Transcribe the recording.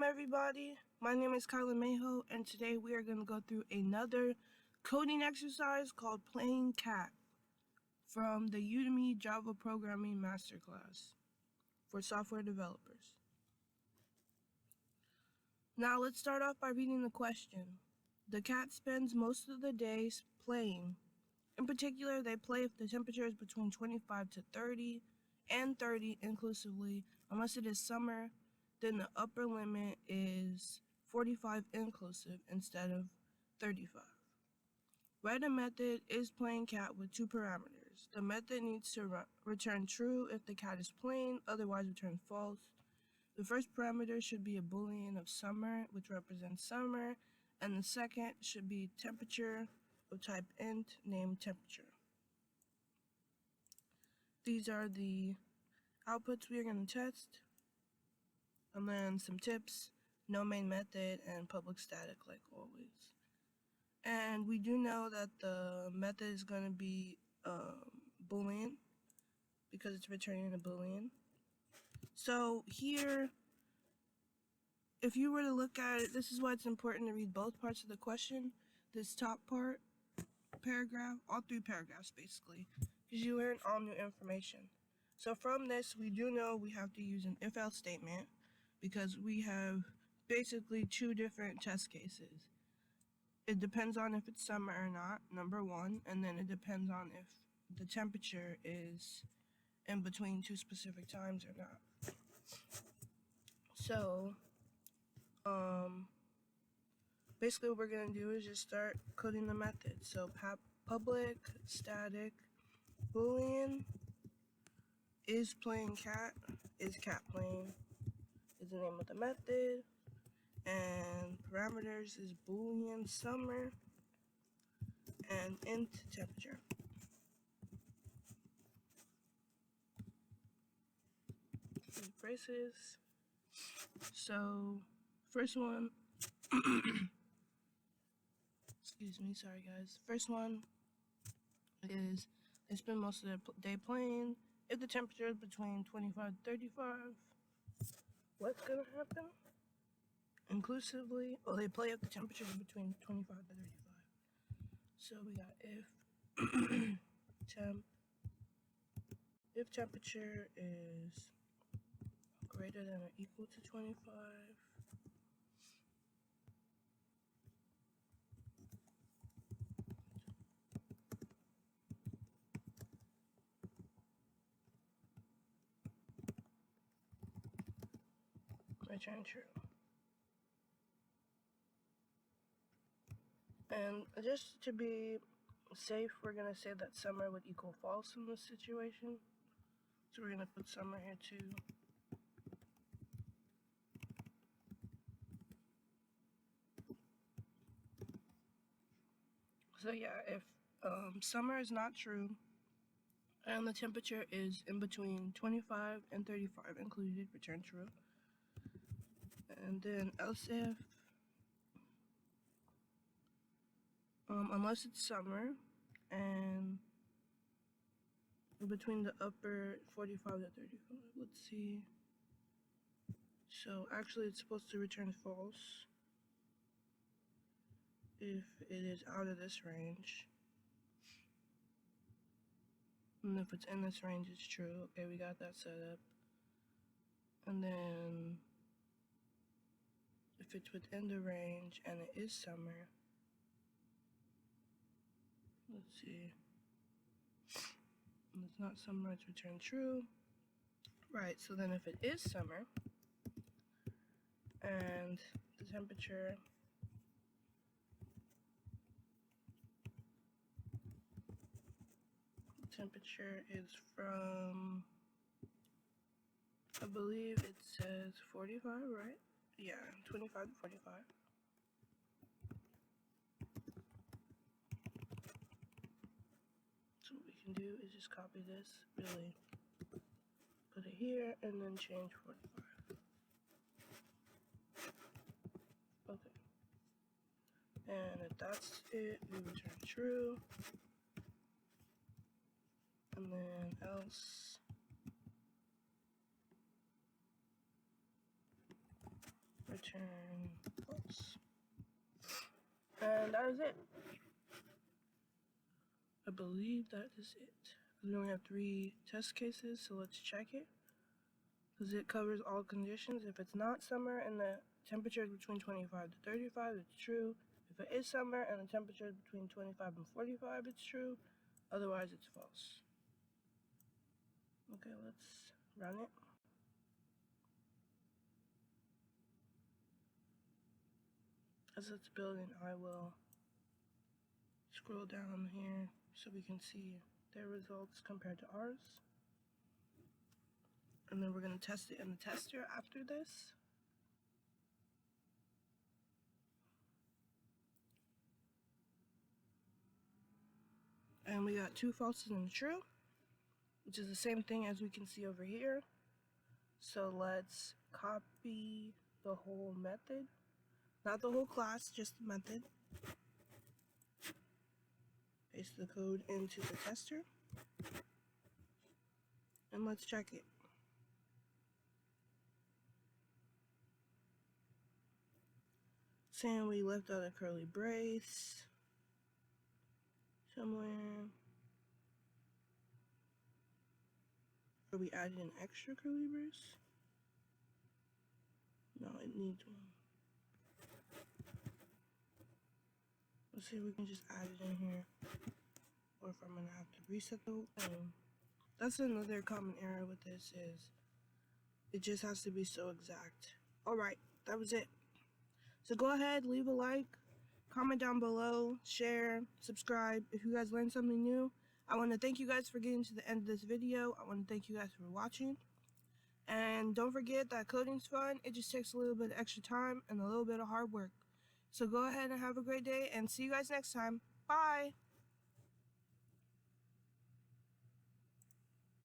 Everybody. My name is Kaila Mayho, and today we are going to go through another coding exercise called Playing Cat from the Udemy Java Programming Masterclass for software developers. Now let's start off by reading the question. The cat spends most of the days playing. In particular, they play if the temperature is between 25 to 30 and 30 inclusively. Unless it is summer, then the upper limit is 45 inclusive instead of 35. Write a method is playing cat with two parameters. The method needs to return true if the cat is playing, otherwise return false. The first parameter should be a boolean of summer, which represents summer, and the second should be temperature of type int named temperature. These are the outputs we are going to test, and then some tips, no main method, and public static like always. And we do know that the method is going to be boolean because it's returning a boolean. So here, if you were to look at it, this is why it's important to read both parts of the question. This top part, paragraph, all three paragraphs basically, because you learn all new information. So from this, we do know we have to use an if-else statement because we have basically two different test cases. It depends on if it's summer or not, number one, and then it depends on if the temperature is in between two specific times or not. So, basically what we're going to do is just start coding the method. So public static boolean is playing cat, is cat playing, is the name of the method, and parameters is boolean summer and int temperature. And braces. So first one, excuse me, sorry guys. First one is they spend most of their day playing. If the temperature is between 25 and 35, what's gonna happen? Inclusively, well, they play if the temperature is between 25 and 35. So we got if temperature is greater than or equal to 25, return true. And just to be safe, we're going to say that summer would equal false in this situation. So we're going to put summer here too. So yeah, if summer is not true and the temperature is in between 25 and 35 included, return true. And then else if, unless it's summer and between the upper 45 to 35, let's see. So actually it's supposed to return false if it is out of this range. And if it's in this range, it's true. Okay, we got that set up. And then if it's within the range and it is summer, let's see. And it's not summer, it's return true. Right, so then if it is summer and the temperature is from, I believe it says 45, right? Yeah, 25 to 45. So what we can do is just copy this, really put it here, and then change 45. Okay. And if that's it, we return true. And then else. return false. And that is it. I believe that is it. We only have 3 test cases, so let's check it. Because it covers all conditions. If it's not summer and the temperature is between 25 to 35, it's true. If it is summer and the temperature is between 25 and 45, it's true. Otherwise, it's false. Okay, let's run it. As it's building, I will scroll down here so we can see their results compared to ours. And then we're going to test it in the tester after this. And we got 2 falses and a true, which is the same thing as we can see over here. So let's copy the whole method. Not the whole class, just the method. Paste the code into the tester. And let's check it. Saying we left out a curly brace somewhere. Or we added an extra curly brace? No, it needs one. Let's see if we can just add it in here. Or if I'm gonna have to reset the whole thing. That's another common error with this is it just has to be so exact. Alright, that was it. So go ahead, leave a like, comment down below, share, subscribe if you guys learned something new. I want to thank you guys for getting to the end of this video. I want to thank you guys for watching. And don't forget that coding's fun. It just takes a little bit of extra time and a little bit of hard work. So go ahead and have a great day and see you guys next time. Bye!